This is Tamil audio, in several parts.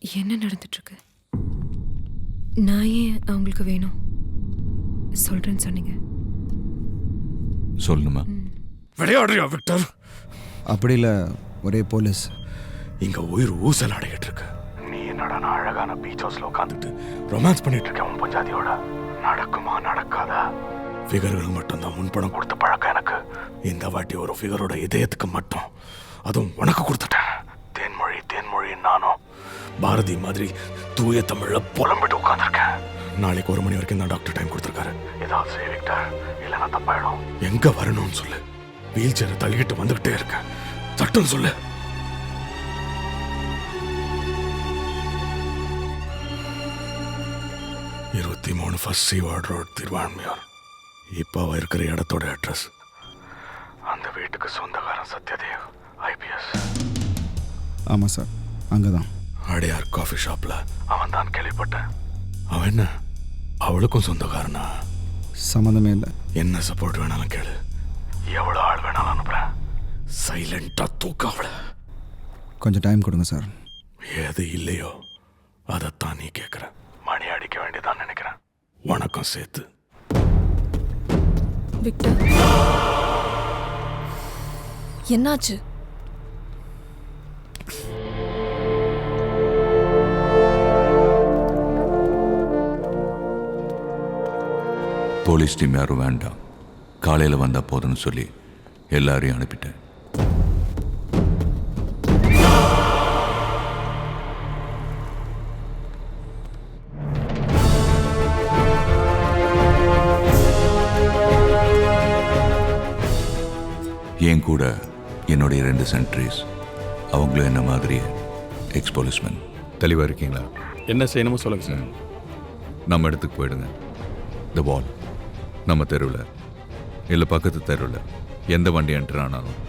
என்ன நடந்துட்டுருக்கு? நான் ஏன் அவங்களுக்கு வேணும் சொல்கிறேன்னு சொன்னீங்க? சொல்லணுமா? விளையாடுறியா விக்டர்? அப்படி இல்லை, ஒரே போலீஸ். இங்க உயிர் ஊசல் அடையிட்டு இருக்கு. நீ என்னடா அழகான பீச் ஹவுஸ்ல உட்காந்துட்டு ரொமான்ஸ் பண்ணிட்டு இருக்க உன் பஞ்சாதியோட. நடக்குமா நடக்காதா? ஃபிகர்கள் மட்டும்தான் முன்பணம் கொடுத்த பழக்கம் எனக்கு. இந்த வாட்டி ஒரு ஃபிகரோட இதயத்துக்கு மட்டும், அதுவும் உனக்கு கொடுத்துட்டேன். தேன்மொழி தேன்மொழி நானும் பாரதி மாதிரி தூய தமிழ்ல புலம்பிட்டு உட்காந்துருக்கேன். நாளைக்கு 1 மணி வரைக்கும் தான் டாக்டர் டைம் கொடுத்துருக்காரு. ஏதாவது செய் விக்டர், இல்லைன்னா தப்பாயிடும். எங்க வரணும்னு சொல்லு. வீல் சேரை தள்ளிக்கிட்டு வந்துகிட்டே இருக்க. சட்டம் சொல்லு. இருபத்தி 3 ஃபர்ஸ்ட் சீவார்ட் ரோட், திருவான்மியூர். இப்போ இருக்கிற இடத்தோட அட்ரஸ். அந்த வீட்டுக்கு சொந்தக்காரன் சத்யதேவ் IPS. ஆமாம் சார், அங்கே தான். அடையார் காஃபி ஷாப்ல அவன் தான் கேள்விப்பட்டேன். அவன் என்ன அவளுக்கும் சொந்தக்காரனா? சம்மந்தமே இல்லை. என்ன சப்போர்ட் வேணாலும் கேளு. எவ்வளோ ஆள் வேணாலும் அனுப்புறேன். சைலண்டா தூக்க அவளை. கொஞ்சம் டைம் கொடுங்க சார். எது இல்லையோ அதைத்தான் நீ கேட்குற. மணி அடிக்க வேண்டியதான் நினைக்கிறேன். வணக்கம் சேர்த்து. விக்டர், என்னாச்சு? போலீஸ் டீம் யாரும் வேண்டாம், காலையில் வந்தால் போதும்னு சொல்லி எல்லாரையும் அனுப்பிட்டேன். என் கூட என்னுடைய 2 சென்ட்ரிஸ், அவங்களும் என்ன மாதிரியே எக்ஸ் போலீஸ்மேன். தெளிவாக இருக்கீங்களா? என்ன செய்யணுமோ சொல்லுங்க சார். நம்ம இடத்துக்கு போயிடுங்க. த வால் நம்ம தெருவில் இல்லை பக்கத்து தெருவில் எந்த வண்டி என்ட்ரு ஆனாலும்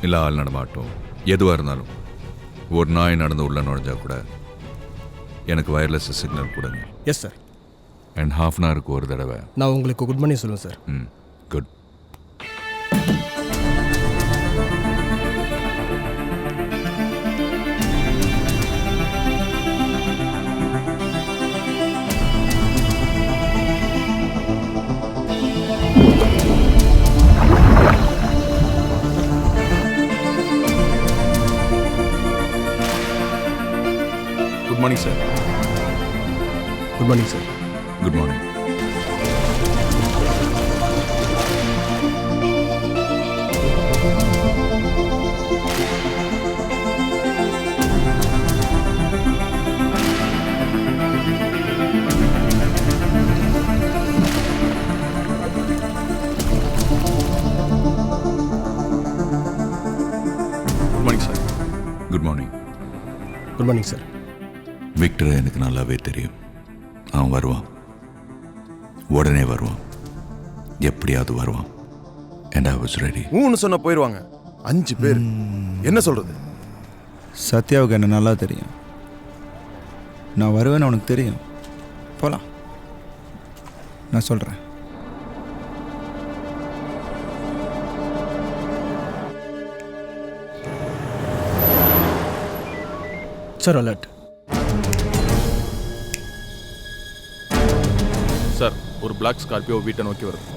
இல்லை ஆள் நடமாட்டம் எதுவாக இருந்தாலும், ஒரு நாய் நடந்து உள்ளே நுழைஞ்சா கூட எனக்கு வயர்லெஸ் சிக்னல் கொடுங்க. Yes sir. அண்ட் ½ அன் ஹவருக்கு ஒரு தடவை நான் உங்களுக்கு குட் மார்னிங் சொல்லுவேன் sir. Good. Good morning sir. Good morning sir. Good morning. Good morning sir. Good morning. Good morning sir. விக்டரை எனக்கு நல்லாவே தெரியும். அவன் வருவான், உடனே வருவான், எப்படியாவது வருவான். And I was ready. சொன்ன போயிடுவாங்க 5 பேர். என்ன சொல்றது? சத்யாவுக்கு என்ன நல்லா தெரியும். நான் வருவேன்னு அவனுக்கு தெரியும். போகலாம், நான் சொல்கிறேன். Sir alert. சார், ஒரு பிளாக் ஸ்கார்பியோ வீட்டை நோக்கி வருது.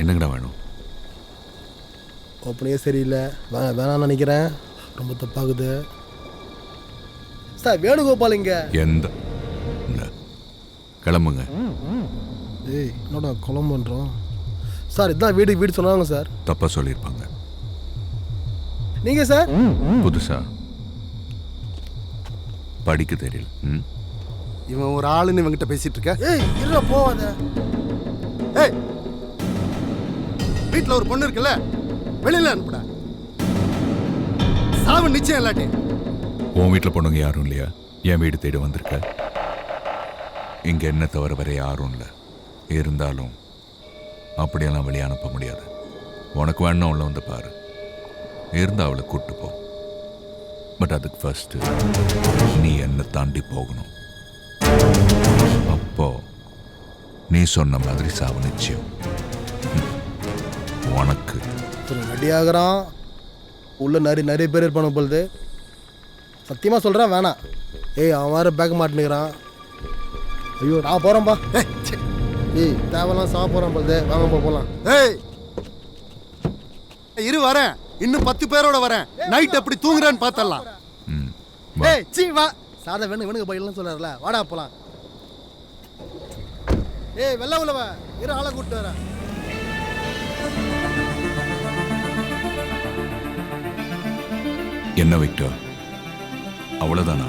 என்னங்கடா வேணும்? ஓப்பனே சரியில்லை, வேணாம்னு நினைக்கிறேன். ரொம்ப தப்பாகுது சார். வேணுகோபால் இங்க எந்த இல்லை, கிளம்புங்க. ஏய் என்னடா குழம்பு பண்ணுறோம் சார்? இதுதான் வீடு சொன்னாங்க சார். தப்பாக சொல்லியிருப்பாங்க. நீங்கள் சார் புதுசா படிக்க தெரியல. இவன் ஒரு ஆளுன்னு இவங்கிட்ட பேசிட்டு இருக்க. ஏய் இருடா போவாத. ஏய், வீட்டில் ஒரு பொண்ணு இருக்குல்ல, வெளியில அனுப்புடா. சாவு நிச்சயம் இல்லாட்டி. உன் வீட்டில் பொண்ணுங்க யாரும் இல்லையா? என் வீடு தேடி வந்திருக்க. இங்கே என்ன தவிர வேற யாரும் இல்லை. இருந்தாலும் அப்படியெல்லாம் வெளியே அனுப்ப முடியாது. உனக்கு வேணும் உள்ள வந்து பாரு, இருந்து அவளை கூப்பிட்டு போ. பட் அதுக்கு ஃபர்ஸ்ட் நீ என்னை தாண்டி போகணும். அப்போ நீ சொன்ன மாதிரி சாவு நிச்சயம். உனக்கு ரெடி ஆகுறான். உள்ள நிறைய பேர் இருப்பானு பொழுது. சத்தியமாக சொல்கிறேன் வேணாம். ஏய் அவன் வேறு பேக் மாட்டினுக்கிறான். ஐயோ நான் போகிறேன்ப்பா. ஏய் தேவையெல்லாம் சாப்பிட போகிறான் பொழுது. வாங்கப்பா போகலாம். ஏய் இரு வரேன். இன்னும் 10 பேரோட வரேன். நைட் எப்படி தூங்குறான்னு பார்த்தலாம். ம் வா. ஏய் சீ வா. சாதா வேணுங்க பையெல்லாம் சொல்கிறார்ல. வாடா போகலாம். ஏய் வெள்ளை உள்ளவ இரு ஆளை கூப்பிட்டு வரேன். என்ன விக்டர், அவ்வளோதானா?